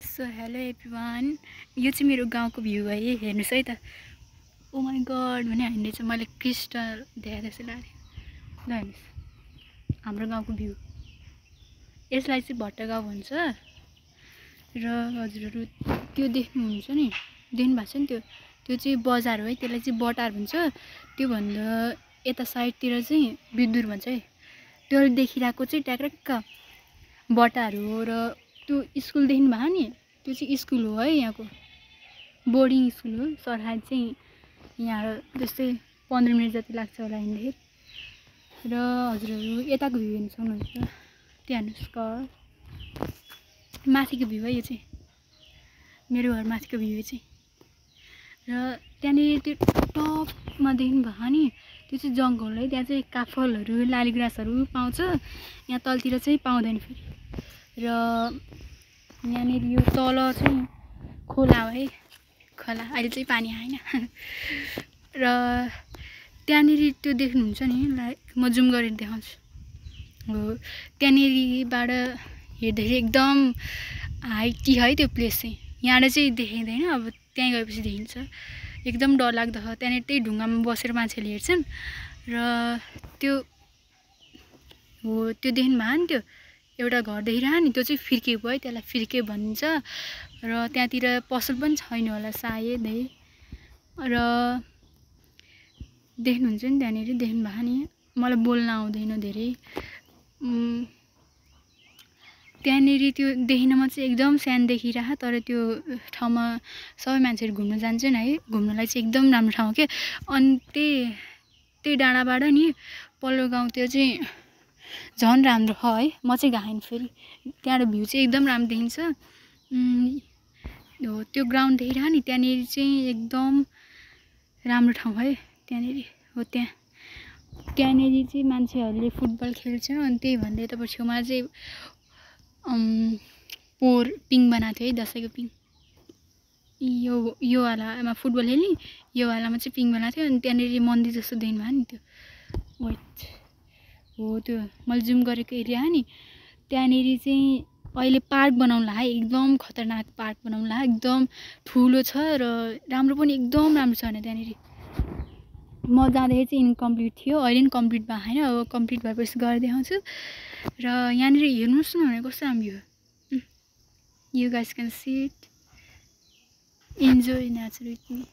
So hello everyone, यो चाहिँ मेरो गाउँको भ्यू है। हेर्नुहोस् है त। ओ माई गड भने हामीले चाहिँ मैले क्रिस्टल देखाएको जस्तो लाग्यो। ल हेर्नुहोस् हाम्रो गाउँको भ्यू। यसलाई चाहिँ भट्टगाउँ भन्छ र हजुरहरू त्यो देख्नुहुन्छ नि, देख्नु भएको छ नि, त्यो चाहिँ बजार हो है। त्यसलाई चाहिँ बटार भन्छ। त्योभन्दा यता साइडतिर चाहिँ विद्युर भन्छ है। त्यो देखिरहेको चाहिँ ट्याक्र्याक्क बटार हो। र त्यो स्कुल देख्नु भएको नि, त्यो चाहिँ स्कुल हो है, यहाँको बोर्डिङ स्कुल हो। सरकारी चाहिँ यहाँ जस्तै 15 मिनट जति लाग्छ होला हिँड्दाखेरि। र हजुरहरू यताको भ्यू हेर्न सक्नुहुन्छ। त्यहाँ हेर्नुहोस् घर, माथिको भ्यू है यो चाहिँ, मेरो घर माथिको भ्यू चाहिँ। र त्यहाँनिर त्यो टपमा देख्नु भएको नि, त्यो चाहिँ जङ्गल है। त्यहाँ चाहिँ काफलहरू लालीगुँरासहरू पाउँछ, यहाँ तलतिर चाहिँ पाउँदैन फेरि। र यहाँनिर यो तल चाहिँ खोला हो है, खोला। अहिले चाहिँ पानी आएन। र त्यहाँनिर त्यो देख्नुहुन्छ नि, लाइक म जुम गरेर देखाउँछु हो। त्यहाँनिरबाट हेर्दाखेरि एकदम हाइटी है त्यो प्लेस चाहिँ। यहाँबाट चाहिँ देखिँदैन, अब त्यहीँ गएपछि देखिन्छ। एकदम डरलाग्दो छ। त्यहाँनिर त्यही ढुङ्गामा बसेर मान्छेले हेर्छन्। र त्यो हो, त्यो देख्नु भएको नि, त्यो एउटा घर देखिरह नि, त्यो चाहिँ फिर्के भयो है, त्यसलाई फिर्के भन्छ। र त्यहाँतिर पसल पनि छैन होला सायद है। र देख्नुहुन्छ नि त्यहाँनिर, देख्नु भएको नि। मलाई बोल्न आउँदैन धेरै। त्यहाँनिर त्यो देखिनमा चाहिँ एकदम सानो देखिरह, तर त्यो ठाउँमा सबै मान्छेहरू घुम्न जान्छन् है। घुम्नलाई चाहिँ एकदम राम्रो ठाउँ के। अनि त्यही डाँडाबाट नि पल्लो गाउँ त्यो चाहिँ झन् राम्रो छ है। म चाहिँ गएन फेरि। त्यहाँबाट भ्यू चाहिँ एकदम राम्रो देखिन्छ हो। त्यो ग्राउन्ड देखिरह नि, त्यहाँनिर चाहिँ एकदम राम्रो ठाउँ है। त्यहाँनिर हो, त्यहाँनिर चाहिँ मान्छेहरूले फुटबल खेल्छ। अनि त्यही भन्दा यतापट्टि छेउमा चाहिँ पोहोर पिङ बनाएको थियो है, दसैँको पिङ। यो वालामा फुटबल खेल्ने, यो वालामा चाहिँ पिङ बनाएको थियो। अनि त्यहाँनिर मन्दिर जस्तो देख्नु भयो नि, त्यो वेट हो। त्यो मैले जुम गरेको एरिया हो नि, त्यहाँनिर चाहिँ अहिले पार्क बनाउनु है, एकदम खतरनाक पार्क बनाउनु ला। एकदम ठुलो छ र राम्रो पनि एकदम राम्रो छ भने त्यहाँनिर। म जाँदाखेरि चाहिँ इन्कम्प्लिट थियो, अहिले पनि कम्प्लिट भएको छैन। अब कम्प्लिट भएपछि गएर देखाउँछु। र यहाँनिर हेर्नुहोस् न भने कस्तो राम्रो हो। You guys can see it. Enjoy nature with me.